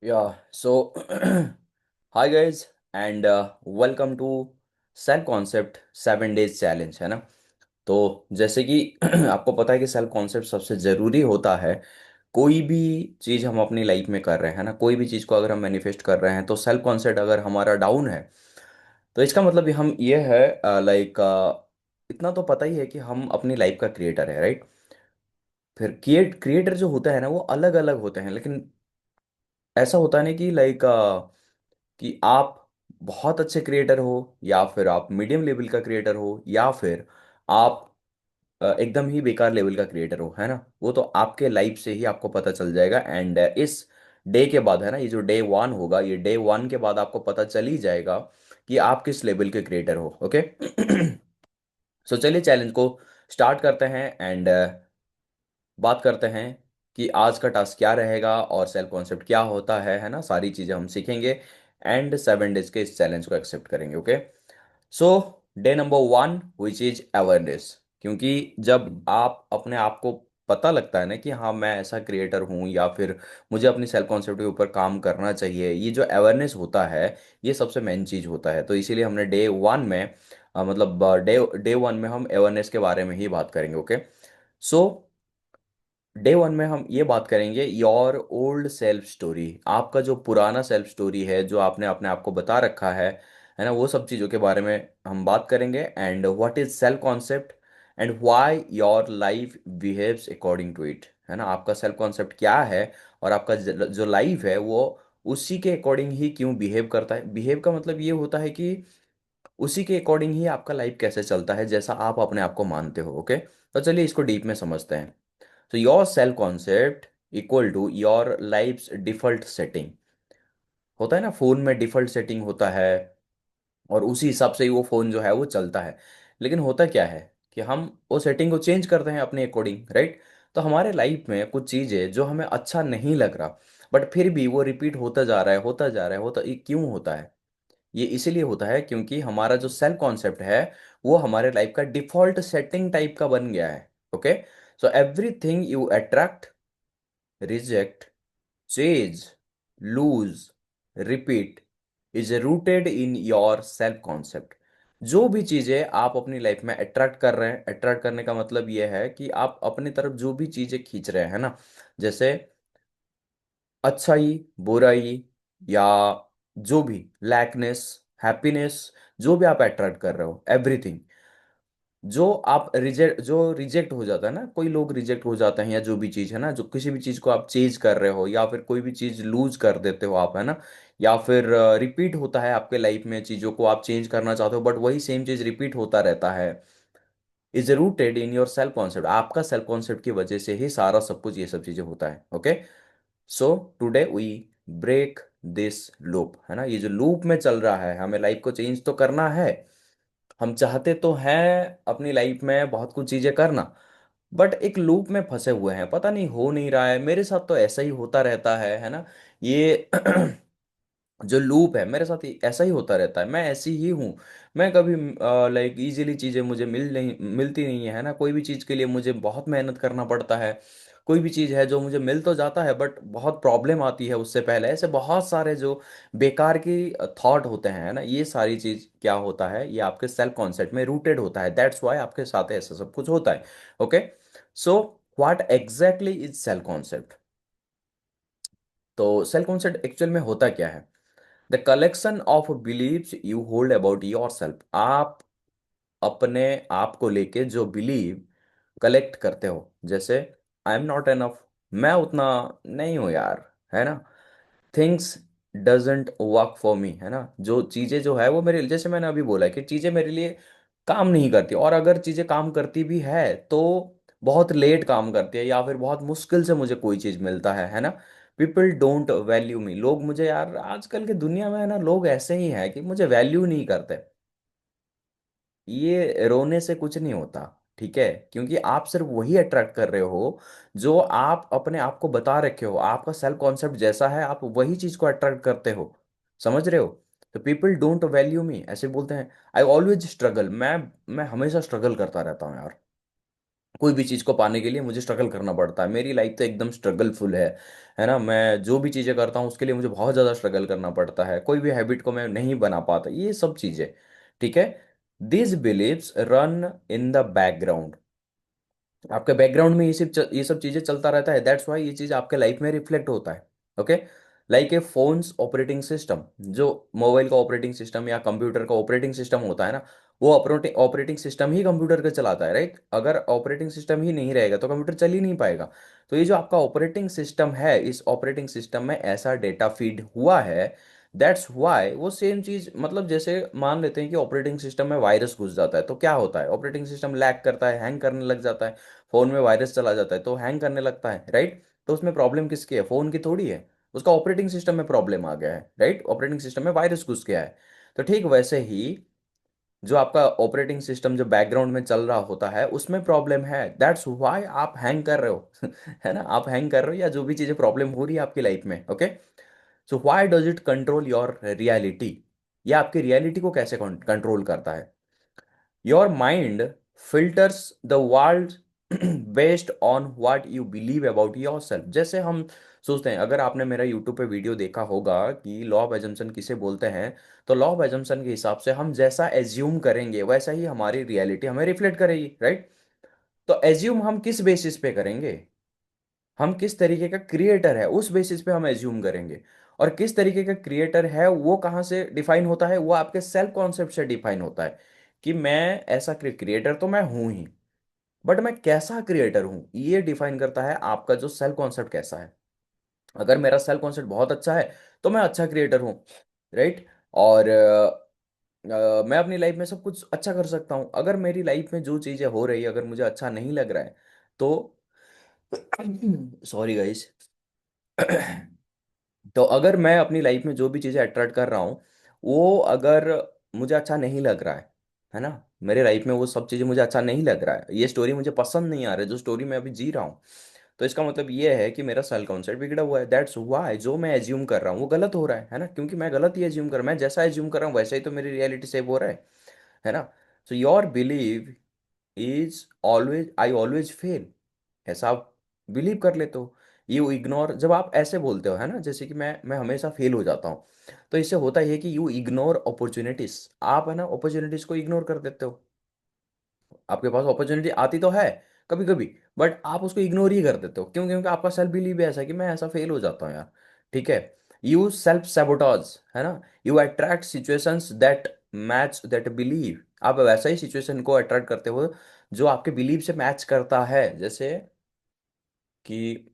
So hi guys and welcome to self concept 7 days challenge है ना। तो जैसे कि आपको पता है कि सेल्फ कॉन्सेप्ट सबसे ज़रूरी होता है। कोई भी चीज़ हम अपनी लाइफ में कर रहे हैं ना, कोई भी चीज़ को अगर हम मैनिफेस्ट कर रहे हैं तो सेल्फ कॉन्सेप्ट अगर हमारा डाउन है तो इसका मतलब हम ये है लाइक इतना तो पता ही है कि हम अपनी लाइफ का क्रिएटर है, राइट। फिर क्रिएटर जो होता है ना वो अलग अलग होते हैं, लेकिन ऐसा होता है ना कि लाइक कि आप बहुत अच्छे क्रिएटर हो या फिर आप मीडियम लेवल का क्रिएटर हो या फिर आप एकदम ही बेकार लेवल का क्रिएटर हो, है ना। वो तो आपके लाइफ से ही आपको पता चल जाएगा। एंड इस डे के बाद है ना, ये जो डे 1 होगा, ये डे 1 के बाद आपको पता चल ही जाएगा कि आप किस लेवल के क्रिएटर हो। ओके। सो चलिए चैलेंज को स्टार्ट करते हैं एंड बात करते हैं कि आज का टास्क क्या रहेगा और सेल्फ कॉन्सेप्ट क्या होता है ना। सारी चीज़ें हम सीखेंगे एंड 7 डेज के इस चैलेंज को एक्सेप्ट करेंगे। Okay. So day number 1 which is awareness. क्योंकि जब आप अपने आप को पता लगता है ना कि हाँ मैं ऐसा क्रिएटर हूँ या फिर मुझे अपनी सेल्फ कॉन्सेप्ट के ऊपर काम करना चाहिए, ये जो अवेयरनेस होता है ये सबसे मेन चीज़ होता है। तो इसीलिए हमने डे 1 में मतलब डे 1 में हम अवेयरनेस के बारे में ही बात करेंगे। ओके। सो डे 1 में हम ये बात करेंगे योर ओल्ड सेल्फ स्टोरी। आपका जो पुराना सेल्फ स्टोरी है, जो आपने अपने आप को बता रखा है ना, वो सब चीज़ों के बारे में हम बात करेंगे। And what is self concept and why your life behaves according to it, है ना। आपका सेल्फ कॉन्सेप्ट क्या है और आपका जो लाइफ है वो उसी के अकॉर्डिंग ही क्यों बिहेव करता है। बिहेव का मतलब ये होता है कि उसी के अकॉर्डिंग ही आपका लाइफ कैसे चलता है, जैसा आप अपने आप को मानते हो। ओके। तो चलिए इसको डीप में समझते हैं। So your self concept equal to your life's default setting। होता है ना, फोन में डिफॉल्ट सेटिंग होता है और उसी हिसाब से ही वो फोन जो है वो चलता है। लेकिन होता क्या है कि हम वो सेटिंग को चेंज करते हैं अपने अकॉर्डिंग, राइट। तो हमारे लाइफ में कुछ चीजें जो हमें अच्छा नहीं लग रहा, बट फिर भी वो रिपीट होता जा रहा है, होता जा रहा है, होता ये क्यों होता है। ये इसीलिए होता है क्योंकि हमारा जो सेल्फ कॉन्सेप्ट है वो हमारे लाइफ का डिफॉल्ट सेटिंग टाइप का बन गया है। Okay. So everything you attract, reject, chase, lose, repeat is rooted in your self concept. जो भी चीजें आप अपनी लाइफ में अट्रैक्ट कर रहे हैं, अट्रैक्ट करने का मतलब यह है कि आप अपनी तरफ जो भी चीजें खींच रहे हैं ना, जैसे अच्छाई, बुराई, या जो भी लैकनेस, हैप्पीनेस, जो भी आप अट्रैक्ट कर रहे हो, एवरीथिंग जो रिजेक्ट हो जाता है ना, कोई लोग रिजेक्ट हो जाते हैं, या जो भी चीज़ है ना, जो किसी भी चीज़ को आप चेंज कर रहे हो या फिर कोई भी चीज़ लूज कर देते हो आप, है ना, या फिर रिपीट होता है आपके लाइफ में, चीज़ों को आप चेंज करना चाहते हो बट वही सेम चीज़ रिपीट होता रहता है, is rooted in your self concept. आपका सेल्फ कॉन्सेप्ट की वजह से ही सारा सब कुछ ये सब चीज़ें होता है। Okay. So today we break this loop, है ना। ये जो लूप में चल रहा है, हमें लाइफ को चेंज तो करना है, हम चाहते तो हैं अपनी लाइफ में बहुत कुछ चीजें करना, बट एक लूप में फंसे हुए हैं, पता नहीं हो नहीं रहा है। मेरे साथ तो ऐसा ही होता रहता है ना। ये जो लूप है मेरे साथ ऐसा ही होता रहता है, मैं ऐसी ही हूँ। मैं कभी लाइक इजीली चीज़ें मुझे मिलती नहीं है ना। कोई भी चीज़ के लिए मुझे बहुत मेहनत करना पड़ता है। कोई भी चीज़ है जो मुझे मिल तो जाता है बट बहुत प्रॉब्लम आती है उससे पहले। ऐसे बहुत सारे जो बेकार की थॉट होते हैं ना, ये सारी चीज़ क्या होता है, ये आपके सेल्फ कॉन्सेप्ट में रूटेड होता है। दैट्स वाई आपके साथ ऐसा सब कुछ होता है। Okay. So what exactly is self concept. तो सेल्फ कॉन्सेप्ट एक्चुअल में होता क्या है? The collection of beliefs you hold about your self. आप अपने आप को लेके जो बिलीव कलेक्ट करते हो, जैसे आई एम नॉट एनफ, मैं उतना नहीं हूं यार, है ना। Things doesn't work for me, है ना। जो चीज़ें जो है वो मेरे, जैसे मैंने अभी बोला कि चीज़ें मेरे लिए काम नहीं करती, और अगर चीज़ें काम करती भी है तो बहुत लेट काम करती है या फिर बहुत मुश्किल से मुझे कोई चीज़ मिलता है ना। पीपल डोंट वैल्यू मी। लोग मुझे, यार आजकल की दुनिया में है ना, लोग ऐसे ही हैं कि मुझे वैल्यू नहीं करते। ये रोने से कुछ नहीं होता, ठीक है, क्योंकि आप सिर्फ वही अट्रैक्ट कर रहे हो जो आप अपने आप को बता रखे हो। आपका सेल्फ कॉन्सेप्ट जैसा है आप वही चीज को अट्रैक्ट करते हो, समझ रहे हो। तो पीपल डोंट वैल्यू मी ऐसे बोलते हैं। आई ऑलवेज स्ट्रगल, मैं हमेशा स्ट्रगल करता रहता हूँ यार। कोई भी चीज़ को पाने के लिए मुझे स्ट्रगल करना पड़ता है। मेरी लाइफ तो एकदम स्ट्रगलफुल है ना। मैं जो भी चीज़ें करता हूँ उसके लिए मुझे बहुत ज़्यादा स्ट्रगल करना पड़ता है। कोई भी हैबिट को मैं नहीं बना पाता, ये सब चीज़ें। ठीक है। This beliefs run in the background. आपके बैकग्राउंड में ये सब चीजें चलता रहता है। दैट्स वाई ये चीज आपके लाइफ में रिफ्लेक्ट होता है। Okay. Like a phones operating system, जो मोबाइल का ऑपरेटिंग सिस्टम या कंप्यूटर का ऑपरेटिंग सिस्टम होता है ना, वो ऑपरेटिंग सिस्टम ही कंप्यूटर का चलाता है, राइट। अगर ऑपरेटिंग सिस्टम ही नहीं रहेगा तो कंप्यूटर चल ही नहीं पाएगा। तो ये जो आपका ऑपरेटिंग सिस्टम है, इस ऑपरेटिंग सिस्टम में ऐसा डेटा फीड हुआ है। दैट्स वाई वो सेम चीज, मतलब जैसे मान लेते हैं कि ऑपरेटिंग सिस्टम में वायरस घुस जाता है तो क्या होता है, ऑपरेटिंग सिस्टम लैग करता है, हैंग करने लग जाता है। फोन में वायरस चला जाता है तो हैंग करने लगता है, राइट। तो उसमें प्रॉब्लम किसकी है, फोन की थोड़ी है। उसका ऑपरेटिंग सिस्टम में प्रॉब्लम आ गया है, राइट। ऑपरेटिंग सिस्टम में वायरस घुस गया है। तो ठीक वैसे ही जो आपका ऑपरेटिंग सिस्टम जो बैकग्राउंड में चल रहा होता है उसमें प्रॉब्लम है। दैट्स व्हाई आप हैंग कर रहे हो है ना, आप हैंग कर रहे हो या जो भी चीजें प्रॉब्लम हो रही है आपकी लाइफ में। Okay. So why does it control your reality. ये आपकी रियलिटी को कैसे कंट्रोल करता है। Your mind filters the world based on what you believe about your self. जैसे हम सोचते हैं, अगर आपने मेरा यूट्यूब पे वीडियो देखा होगा कि लॉ ऑफ एजम्पशन किसे बोलते हैं, तो लॉ ऑफ एजम्पशन के हिसाब से हम जैसा एज्यूम करेंगे वैसा ही हमारी रियलिटी हमें रिफ्लेक्ट करेगी, राइट। तो एज्यूम हम किस बेसिस पे करेंगे, हम किस तरीके का क्रिएटर है उस बेसिस पे हम एज्यूम करेंगे। और किस तरीके का क्रिएटर है वो कहाँ से डिफाइन होता है, वो आपके सेल्फ कॉन्सेप्ट से डिफाइन होता है। कि मैं ऐसा क्रिएटर तो मैं हूं ही, बट मैं कैसा क्रिएटर हूं ये डिफाइन करता है आपका जो सेल्फ कॉन्सेप्ट कैसा है। अगर मेरा सेल्फ कॉन्सेप्ट बहुत अच्छा है तो मैं अच्छा क्रिएटर हूँ, राइट। और मैं अपनी लाइफ में सब कुछ अच्छा कर सकता हूँ। अगर मेरी लाइफ में जो चीज़ें हो रही है अगर मुझे अच्छा नहीं लग रहा है तो सॉरी गाइस तो अगर मैं अपनी लाइफ में जो भी चीज़ें अट्रैक्ट कर रहा हूँ वो अगर मुझे अच्छा नहीं लग रहा है ना, मेरे लाइफ में वो सब चीज़ें मुझे अच्छा नहीं लग रहा है, ये स्टोरी मुझे पसंद नहीं आ रही जो स्टोरी मैं अभी जी रहा हूँ, तो इसका मतलब ये है कि मेरा सेल्फ कॉन्सेप्ट बिगड़ा हुआ है। दैट्स व्हाई जो मैं एज्यूम कर रहा हूँ वो गलत हो रहा है ना, क्योंकि मैं गलत ही एज्यूम कर रहा हूँ। मैं जैसा एज्यूम कर रहा हूँ वैसा ही तो मेरी रियलिटी सेव हो रहा है ना। So your believe is always I always fail, ऐसा आप बिलीव कर लेते हो। यू इग्नोर, जब आप ऐसे बोलते हो है ना, जैसे कि मैं हमेशा फेल हो जाता हूँ, तो इससे होता ही है कि यू इग्नोर अपॉर्चुनिटीज। आप है ना अपॉर्चुनिटीज को इग्नोर कर देते हो। आपके पास अपॉर्चुनिटी आती तो है कभी कभी, बट आप उसको इग्नोर ही कर देते हो। क्यों? क्योंकि आपका सेल्फ बिलीव ऐसा है कि मैं ऐसा फेल हो जाता हूँ यार। ठीक है। यू सेल्फ सेबोटाज, है ना। You attract situations that match that believe. आप वैसा ही सिचुएशन को अट्रैक्ट करते हो जो आपके बिलीव से मैच करता है। जैसे कि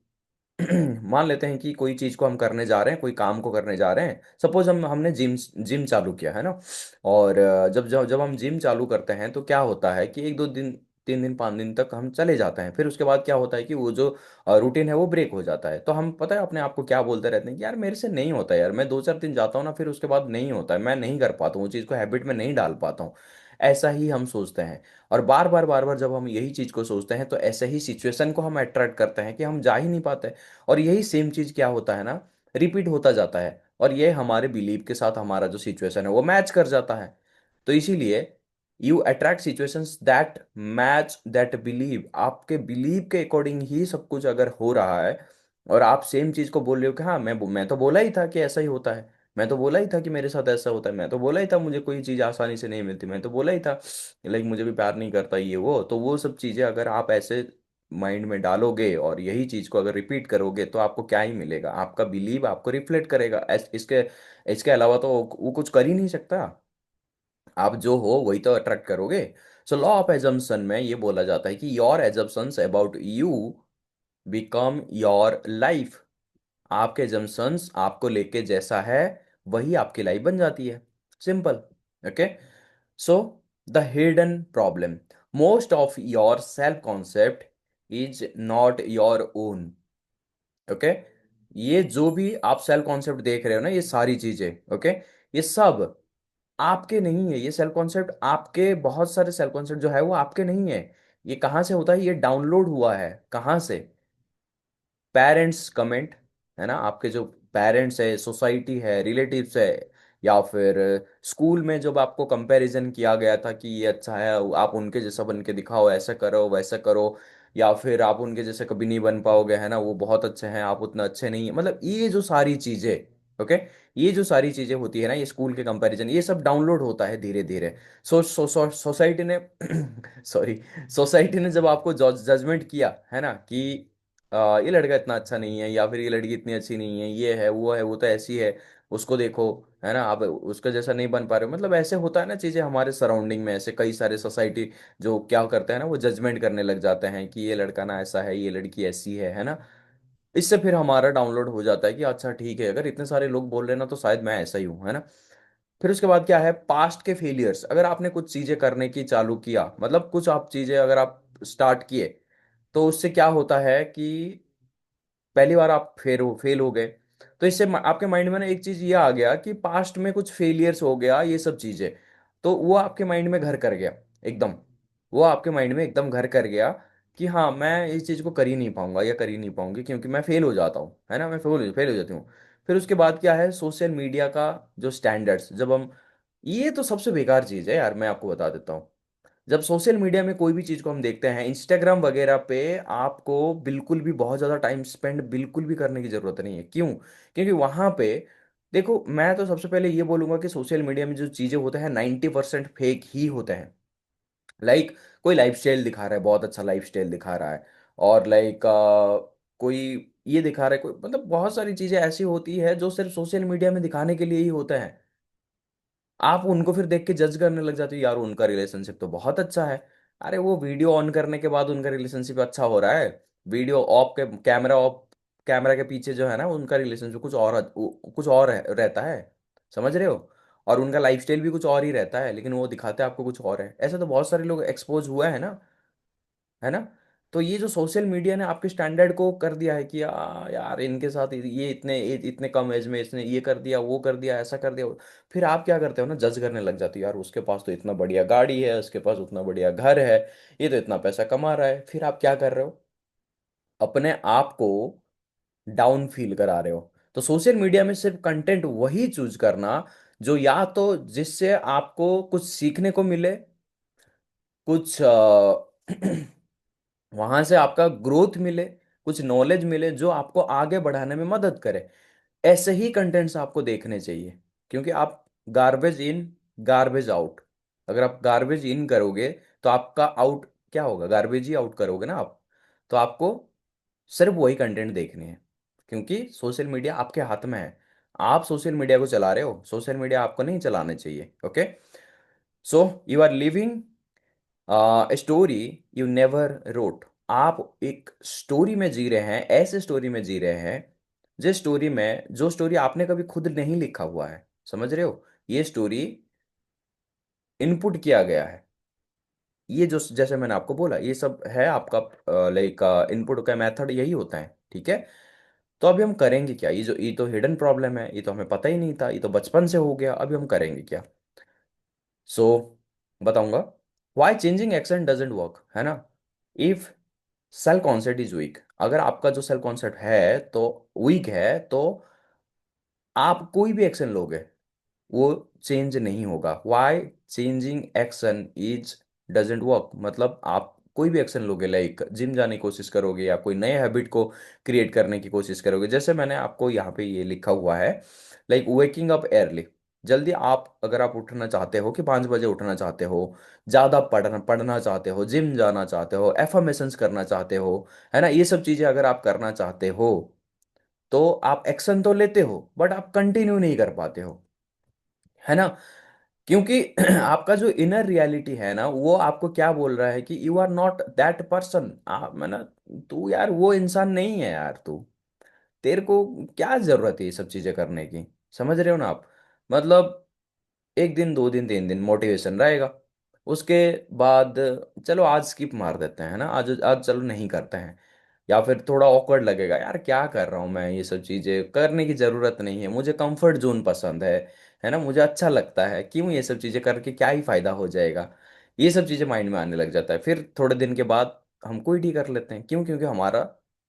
मान लेते हैं कि कोई चीज को हम करने जा रहे हैं, कोई काम को करने जा रहे हैं। सपोज हमने जिम जिम चालू किया है ना। और जब जब जब हम जिम चालू करते हैं तो क्या होता है कि एक दो दिन, 3 दिन 5 दिन तक हम चले जाते हैं। फिर उसके बाद क्या होता है कि वो जो रूटीन है वो ब्रेक हो जाता है। तो हम पता है अपने आप को क्या बोलते रहते हैं कि यार मेरे से नहीं होता यार, मैं 2 4 दिन जाता हूँ ना फिर उसके बाद नहीं होता है, मैं नहीं कर पाता हूँ वो चीज़ को, हैबिट में नहीं डाल पाता हूँ। ऐसा ही हम सोचते हैं। और बार बार जब हम यही चीज को सोचते हैं तो ऐसे ही सिचुएशन को हम अट्रैक्ट करते हैं कि हम जा ही नहीं पाते। और यही सेम चीज क्या होता है ना, रिपीट होता जाता है। और ये हमारे बिलीव के साथ हमारा जो सिचुएशन है वो मैच कर जाता है। तो इसीलिए you attract situations that match that believe. आपके बिलीव के अकॉर्डिंग ही सब कुछ अगर हो रहा है और आप सेम चीज को बोल रहे हो कि हाँ मैं तो बोला ही था कि ऐसा ही होता है, मैं तो बोला ही था कि मेरे साथ ऐसा होता है, मैं तो बोला ही था मुझे कोई चीज़ आसानी से नहीं मिलती, मैं तो बोला ही था लाइक मुझे भी प्यार नहीं करता ये वो। तो वो सब चीज़ें अगर आप ऐसे माइंड में डालोगे और यही चीज़ को अगर रिपीट करोगे तो आपको क्या ही मिलेगा, आपका बिलीव आपको रिफ्लेक्ट करेगा। इसके इसके अलावा तो वो कुछ कर ही नहीं सकता। आप जो हो वही तो अट्रैक्ट करोगे। सो लॉ ऑफ एजम्पशन में ये बोला जाता है कि your assumptions about you become your life. आपके जम्पशंस आपको लेके जैसा है वही आपकी लाइफ बन जाती है। Simple. Okay. So the hidden problem, most of your self concept is not your own. Okay. ये जो भी आप सेल्फ कॉन्सेप्ट देख रहे हो ना, ये सारी चीजें, ओके, ये सब आपके नहीं है। ये सेल्फ कॉन्सेप्ट आपके, बहुत सारे सेल्फ कॉन्सेप्ट जो है वो आपके नहीं है। ये कहाँ से होता है, ये डाउनलोड हुआ है कहाँ से, पेरेंट्स कमेंट, है ना। आपके जो पेरेंट्स है, सोसाइटी है, रिलेटिव्स है, या फिर स्कूल में जब आपको कंपैरिजन किया गया था कि ये अच्छा है, आप उनके जैसा बन के दिखाओ, ऐसा करो वैसा करो, या फिर आप उनके जैसे कभी नहीं बन पाओगे, है ना, वो बहुत अच्छे हैं आप उतना अच्छे नहीं है, मतलब ये जो सारी चीजें, ओके, ये जो सारी चीजें होती है ना, ये स्कूल के कंपैरिजन, ये सब डाउनलोड होता है धीरे धीरे। सोसाइटी ने सॉरी, सोसाइटी ने जब आपको जजमेंट किया है ना कि ये लड़का इतना अच्छा नहीं है, या फिर ये लड़की इतनी अच्छी नहीं है, ये है वो तो ऐसी है, उसको देखो, है ना, आप उसके जैसा नहीं बन पा रहे हो, मतलब ऐसे होता है ना चीजें हमारे सराउंडिंग में, ऐसे कई सारे सोसाइटी जो क्या करते हैं ना, वो जजमेंट करने लग जाते हैं कि ये लड़का ना ऐसा है, ये लड़की ऐसी है ना। इससे फिर हमारा डाउनलोड हो जाता है कि अच्छा ठीक है, अगर इतने सारे लोग बोल रहे हैं ना तो शायद मैं ऐसा ही हूँ, है ना। फिर उसके बाद क्या है, पास्ट के फेलियर्स, अगर आपने कुछ चीजें करने की चालू किया, मतलब कुछ आप चीजें अगर आप स्टार्ट किए, तो उससे क्या होता है कि पहली बार आप फेल हो गए, तो इससे आपके माइंड में ना एक चीज ये आ गया कि पास्ट में कुछ फेलियर्स हो गया, ये सब चीजें, तो वो आपके माइंड में घर कर गया एकदम, वो आपके माइंड में एकदम घर कर गया कि हाँ मैं इस चीज को कर ही नहीं पाऊंगा या कर ही नहीं पाऊंगी, क्योंकि मैं फेल हो जाता हूँ, है ना, मैं फेल हो जाती हूँ। फिर उसके बाद क्या है, सोशल मीडिया का जो स्टैंडर्ड्स, जब हम, ये तो सबसे बेकार चीज है यार, मैं आपको बता देता हूँ। जब सोशल मीडिया में कोई भी चीज को हम देखते हैं, इंस्टाग्राम वगैरह पे, आपको बिल्कुल भी बहुत ज्यादा टाइम स्पेंड बिल्कुल भी करने की जरूरत नहीं है। क्यों? क्योंकि वहां पे देखो, मैं तो सबसे पहले ये बोलूंगा कि सोशल मीडिया में जो चीजें होते हैं 90% फेक ही होते हैं। लाइक कोई लाइफस्टाइल दिखा रहा है, बहुत अच्छा लाइफस्टाइल दिखा रहा है, और लाइक कोई ये दिखा रहा है, कोई मतलब बहुत सारी चीजें ऐसी होती है जो सिर्फ सोशल मीडिया में दिखाने के लिए ही होता है। आप उनको फिर देख के जज करने लग जाते हो, यार उनका रिलेशनशिप तो बहुत अच्छा है। अरे वो वीडियो ऑन करने के बाद उनका रिलेशनशिप अच्छा हो रहा है, वीडियो ऑफ के, कैमरा ऑफ, कैमरा के पीछे जो है ना उनका रिलेशनशिप कुछ और रहता है, समझ रहे हो। और उनका लाइफस्टाइल भी कुछ और ही रहता है, लेकिन वो दिखाते हैं आपको कुछ और है, ऐसा तो बहुत सारे लोग एक्सपोज हुआ है ना, है ना। तो ये जो सोशल मीडिया ने आपके स्टैंडर्ड को कर दिया है कि यार इनके साथ ये इतने कम एज में इसने ये कर दिया, वो कर दिया, ऐसा कर दिया, फिर आप क्या करते हो ना, जज करने लग जाते हो, यार उसके पास तो इतना बढ़िया गाड़ी है, उसके पास उतना बढ़िया घर है, ये तो इतना पैसा कमा रहा है, फिर आप क्या कर रहे हो, अपने आप को डाउन फील करा रहे हो। तो सोशल मीडिया में सिर्फ कंटेंट वही चूज करना जो या तो जिससे आपको कुछ सीखने को मिले, कुछ वहां से आपका ग्रोथ मिले, कुछ नॉलेज मिले जो आपको आगे बढ़ाने में मदद करे, ऐसे ही कंटेंट्स आपको देखने चाहिए। क्योंकि आप गार्बेज इन गार्बेज आउट, अगर आप गार्बेज इन करोगे तो आपका आउट क्या होगा, गार्बेज ही आउट करोगे ना आप। तो आपको सिर्फ वही कंटेंट देखने हैं, क्योंकि सोशल मीडिया आपके हाथ में है, आप सोशल मीडिया को चला रहे हो, सोशल मीडिया आपको नहीं चलाना चाहिए। Okay, so you are living story you never wrote, आप एक स्टोरी में जी रहे हैं, ऐसे स्टोरी में जी रहे हैं जिस स्टोरी में, जो स्टोरी आपने कभी खुद नहीं लिखा हुआ है, समझ रहे हो, ये स्टोरी इनपुट किया गया है। ये जो जैसे मैंने आपको बोला, ये सब है आपका, लाइक इनपुट का मेथड यही होता है, ठीक है। तो अभी हम करेंगे क्या, ये तो हिडन प्रॉब्लम है, ये तो हमें पता ही नहीं था, ये तो बचपन से हो गया, अभी हम करेंगे क्या। सो बताऊंगा, why changing action doesn't work, है ना। If self concept is weak, अगर आपका जो सेल्फ कॉन्सेप्ट है तो वीक है, तो आप कोई भी एक्शन लोगे वो चेंज नहीं होगा। Why changing action is doesn't work, मतलब आप कोई भी एक्शन लोगे, लाइक जिम जाने की कोशिश करोगे या कोई नए हैबिट को क्रिएट करने की कोशिश करोगे, जैसे मैंने आपको यहाँ पे ये लिखा हुआ है, लाइक वेकिंग अप एयरली, जल्दी आप, अगर आप उठना चाहते हो कि 5 बजे उठना चाहते हो, ज़्यादा पढ़ना पढ़ना चाहते हो, जिम जाना चाहते हो, एफर्मेशंस करना चाहते हो, है ना, ये सब चीज़ें अगर आप करना चाहते हो, तो आप एक्शन तो लेते हो बट आप कंटिन्यू नहीं कर पाते हो, है ना। क्योंकि आपका जो इनर रियलिटी है ना, वो आपको क्या बोल रहा है कि you are not that person, आप है ना, तू यार वो इंसान नहीं है यार, तू, तेरे को क्या जरूरत है ये सब चीजें करने की, समझ रहे हो ना आप। मतलब एक दिन, 2 दिन, 3 दिन मोटिवेशन रहेगा, उसके बाद चलो आज स्किप मार देते हैं ना, आज आज चलो नहीं करते हैं, या फिर थोड़ा ऑकवर्ड लगेगा, यार क्या कर रहा हूँ मैं, ये सब चीज़ें करने की ज़रूरत नहीं है, मुझे कंफर्ट जोन पसंद है ना, मुझे अच्छा लगता है, क्यों ये सब चीज़ें करके क्या ही फायदा हो जाएगा, ये सब चीज़ें माइंड में आने लग जाता है। फिर थोड़े दिन के बाद हम क्विट ही कर लेते हैं, क्यों? क्योंकि हमारा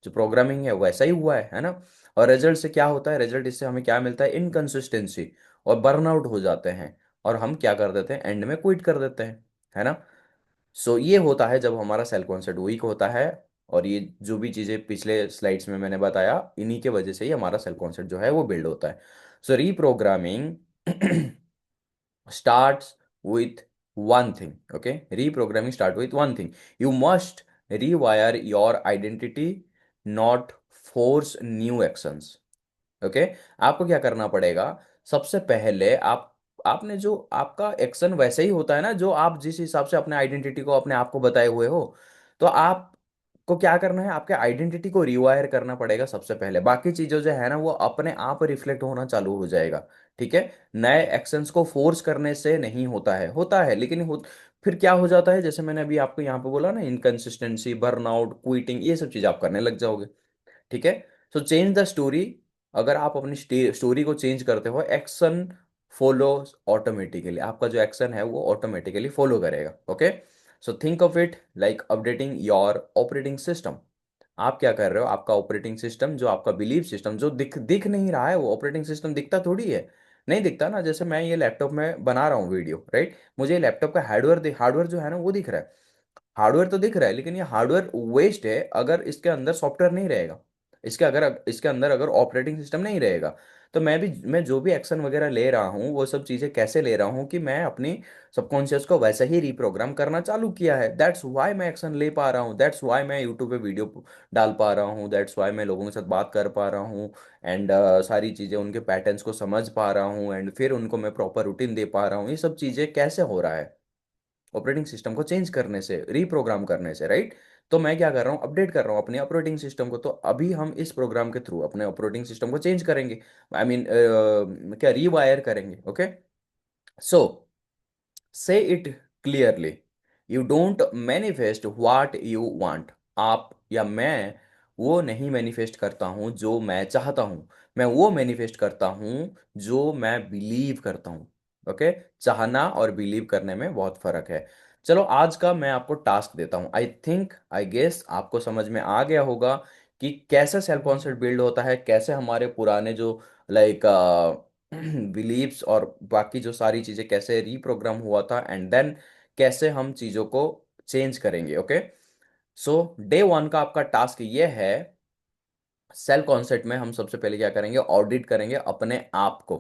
जो प्रोग्रामिंग है वैसा ही हुआ है ना। और रिजल्ट से क्या होता है, रिजल्ट इससे हमें क्या मिलता है, इनकंसिस्टेंसी और बर्नआउट हो जाते हैं। और हम क्या कर देते हैं, एंड में क्विट कर देते हैं, है ना। सो ये होता है जब हमारा सेल्फ कॉन्सेप्ट वीक होता है। और ये जो भी चीज़ें पिछले स्लाइड्स में मैंने बताया, इन्हीं के वजह से ही हमारा सेल्फ कॉन्सेप्ट जो है वो बिल्ड होता है। सो reprogramming starts with one thing. Okay, reprogramming start with one thing. You must rewire your identity, not force new actions. Okay, आपको क्या करना पड़ेगा, सबसे पहले आपने जो आपका एक्शन वैसे ही होता है ना, जो आप जिस हिसाब से अपने आइडेंटिटी को अपने आप को बताए हुए हो। तो आपको क्या करना है, आपके आइडेंटिटी को रिवायर करना पड़ेगा सबसे पहले। बाकी चीजों जो है ना वो अपने आप रिफ्लेक्ट होना चालू हो जाएगा। ठीक है, नए एक्शंस को फोर्स करने से नहीं होता है लेकिन फिर क्या हो जाता है, जैसे मैंने अभी आपको यहाँ पे बोला ना, इनकंसिस्टेंसी, बर्नआउट, क्विटिंग, ये सब चीज आप करने लग जाओगे। ठीक है, सो चेंज द स्टोरी। अगर आप अपनी स्टोरी को चेंज करते हो, एक्शन फॉलो ऑटोमेटिकली, आपका जो एक्शन है वो ऑटोमेटिकली फॉलो करेगा। Okay, so think of it like updating your operating system. आप क्या कर रहे हो, आपका ऑपरेटिंग सिस्टम, जो आपका बिलीव सिस्टम जो दिख दिख नहीं रहा है, वो ऑपरेटिंग सिस्टम दिखता थोड़ी है, नहीं दिखता ना। जैसे मैं ये लैपटॉप में बना रहा हूँ वीडियो, राइट, मुझे लैपटॉप का हार्डवेयर जो है ना वो दिख रहा है। हार्डवेयर तो दिख रहा है, लेकिन ये हार्डवेयर वेस्ट है अगर इसके अंदर सॉफ्टवेयर नहीं रहेगा। इसके अंदर अगर ऑपरेटिंग सिस्टम नहीं रहेगा, तो मैं जो भी एक्शन वगैरह ले रहा हूँ, वो सब चीज़ें कैसे ले रहा हूँ कि मैं अपनी सबकॉन्शियस को वैसे ही रिप्रोग्राम करना चालू किया है। दैट्स वाई मैं एक्शन ले पा रहा हूँ, दैट्स वाई मैं यूट्यूब पे वीडियो डाल पा रहा हूँ, दैट्स वाई मैं लोगों के साथ बात कर पा रहा हूँ। एंड सारी चीज़ें, उनके पैटर्न्स को समझ पा रहा हूँ, एंड फिर उनको मैं प्रॉपर रूटीन दे पा रहा हूँ। ये सब चीज़ें कैसे हो रहा है, ऑपरेटिंग सिस्टम को चेंज करने से, रीप्रोग्राम करने से, राइट। तो मैं क्या कर रहा हूँ, अपडेट कर रहा हूँ अपने ऑपरेटिंग सिस्टम को। तो अभी हम इस प्रोग्राम के थ्रू अपने ऑपरेटिंग सिस्टम को चेंज करेंगे, आई मीन क्या रीवायर करेंगे। ओके, सो से it clearly, you don't manifest what you want. आप या मैं वो नहीं मैनिफेस्ट करता हूँ जो मैं चाहता हूँ, मैं वो मैनिफेस्ट करता हूँ जो मैं बिलीव करता हूँ। ओके, चाहना और बिलीव करने में बहुत फर्क है। चलो आज का मैं आपको टास्क देता हूँ। आई गेस आपको समझ में आ गया होगा कि कैसे सेल्फ कॉन्सेप्ट बिल्ड होता है, कैसे हमारे पुराने जो लाइक बिलीव्स और बाकी जो सारी चीजें कैसे रीप्रोग्राम हुआ था, एंड देन कैसे हम चीजों को चेंज करेंगे। ओके, सो डे वन का आपका टास्क ये है, सेल्फ कॉन्सेप्ट में हम सबसे पहले क्या करेंगे, ऑडिट करेंगे अपने आप को।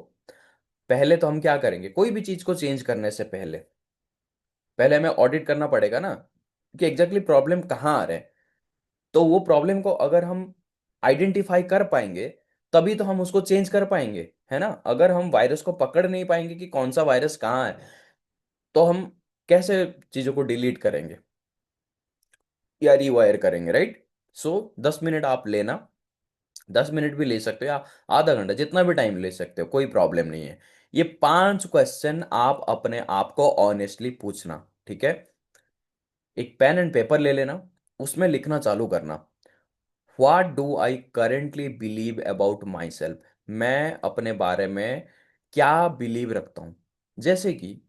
पहले तो हम क्या करेंगे, कोई भी चीज को चेंज करने से पहले पहले हमें ऑडिट करना पड़ेगा ना कि एग्जैक्टली प्रॉब्लम कहाँ आ रहे हैं। तो वो प्रॉब्लम को अगर हम आइडेंटिफाई कर पाएंगे, तभी तो हम उसको चेंज कर पाएंगे, है ना। अगर हम वायरस को पकड़ नहीं पाएंगे कि कौन सा वायरस कहाँ है, तो हम कैसे चीजों को डिलीट करेंगे या रिवायर करेंगे, राइट। सो 10 मिनट आप लेना, 10 मिनट भी ले सकते हो या आधा घंटा, जितना भी टाइम ले सकते हो, कोई प्रॉब्लम नहीं है। ये 5 क्वेश्चन आप अपने आप को ऑनेस्टली पूछना। ठीक है, एक पेन एंड पेपर ले लेना, उसमें लिखना चालू करना। What do I currently believe about my self. मैं अपने बारे में क्या बिलीव रखता हूँ। जैसे कि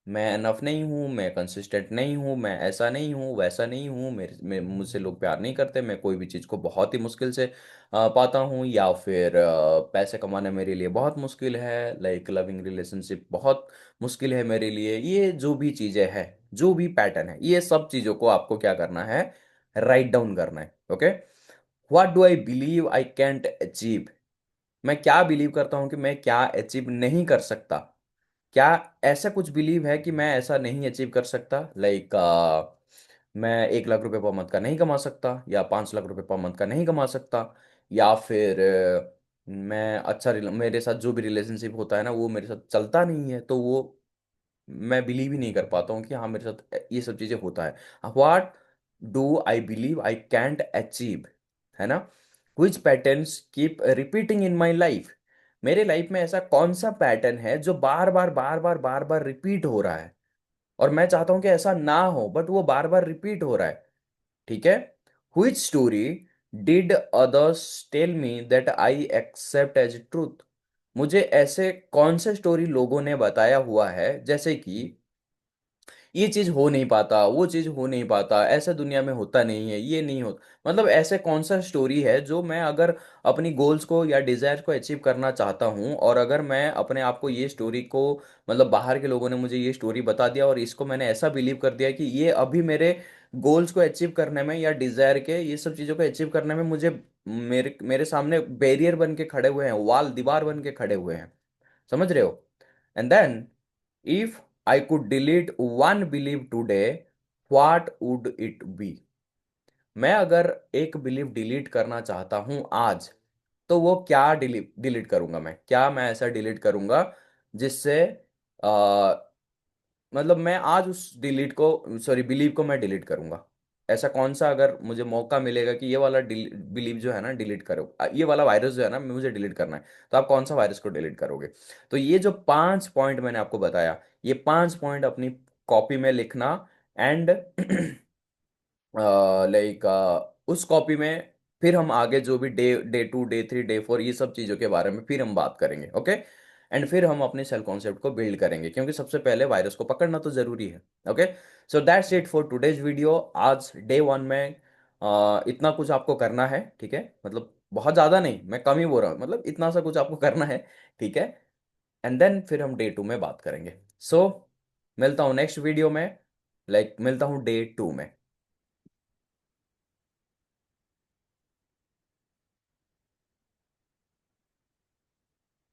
मैं अनफ नहीं हूँ, मैं कंसिस्टेंट नहीं हूँ, मैं ऐसा नहीं हूँ, वैसा नहीं हूँ, मुझसे लोग प्यार नहीं करते, मैं कोई भी चीज़ को बहुत ही मुश्किल से पाता हूँ, या फिर पैसे कमाना मेरे लिए बहुत मुश्किल है, लाइक लविंग रिलेशनशिप बहुत मुश्किल है मेरे लिए। ये जो भी चीज़ें हैं, जो भी पैटर्न है, ये सब चीज़ों को आपको क्या करना है, राइट डाउन करना है। Okay, what do I believe I can't achieve. मैं क्या बिलीव करता हूँ कि मैं क्या अचीव नहीं कर सकता। क्या ऐसा कुछ बिलीव है कि मैं ऐसा नहीं अचीव कर सकता, लाइक मैं 1 लाख रुपए पर मंथ का नहीं कमा सकता, या 5 लाख रुपए पर मंथ का नहीं कमा सकता, या फिर मैं मेरे साथ जो भी रिलेशनशिप होता है ना वो मेरे साथ चलता नहीं है, तो वो मैं बिलीव ही नहीं कर पाता हूँ कि हाँ मेरे साथ ये सब चीजें होता है। What do I believe I can't achieve, है ना। Which patterns keep repeating in my life. मेरे लाइफ में ऐसा कौन सा पैटर्न है जो बार बार रिपीट हो रहा है, और मैं चाहता हूं कि ऐसा ना हो, बट वो बार बार रिपीट हो रहा है। ठीक है, which story did others tell me that I accept as truth. मुझे ऐसे कौन से स्टोरी लोगों ने बताया हुआ है, जैसे कि ये चीज हो नहीं पाता, वो चीज हो नहीं पाता, ऐसा दुनिया में होता नहीं है, ये नहीं होता। मतलब ऐसे कौन सा स्टोरी है जो मैं अगर अपनी गोल्स को या डिजायर को अचीव करना चाहता हूँ, और अगर मैं अपने आप को ये स्टोरी को, मतलब बाहर के लोगों ने मुझे ये स्टोरी बता दिया और इसको मैंने ऐसा बिलीव कर दिया कि ये अभी मेरे गोल्स को अचीव करने में या डिजायर के ये सब चीजों को अचीव करने में मुझे, मेरे मेरे सामने बैरियर बन के खड़े हुए हैं, वाल दीवार बन के खड़े हुए हैं। समझ रहे हो? And then if I could delete one belief today, what would it be? मैं अगर एक बिलीव डिलीट करना चाहता हूं आज, तो वो क्या डिलीट डिलीट करूंगा? मैं क्या, मैं ऐसा डिलीट करूंगा जिससे मतलब मैं आज उस डिलीट को, सॉरी, बिलीव को मैं डिलीट करूंगा। ऐसा कौन सा, अगर मुझे मौका मिलेगा कि ये वाला बिलीव जो है ना डिलीट करो, ये वाला वायरस जो है ना मुझे डिलीट करना है, तो आप कौन सा वायरस को डिलीट करोगे? तो ये जो 5 पॉइंट मैंने आपको बताया, ये 5 पॉइंट अपनी कॉपी में लिखना। एंड लाइक उस कॉपी में फिर हम आगे जो भी डे 2, डे 3, डे 4, ये सब चीज़ों के बारे में फिर हम बात करेंगे। ओके? एंड फिर हम अपने सेल कॉन्सेप्ट को बिल्ड करेंगे, क्योंकि सबसे पहले वायरस को पकड़ना तो जरूरी है। Okay? So that's it for today's video. आज डे 1 में इतना कुछ आपको करना है, ठीक है? मतलब बहुत ज़्यादा नहीं, मैं कम ही बोल रहा हूँ, मतलब इतना सा कुछ आपको करना है, ठीक है? एंड देन फिर हम डे 2 में बात करेंगे। सो मिलता हूँ नेक्स्ट वीडियो में, लाइक मिलता हूँ डे 2 में।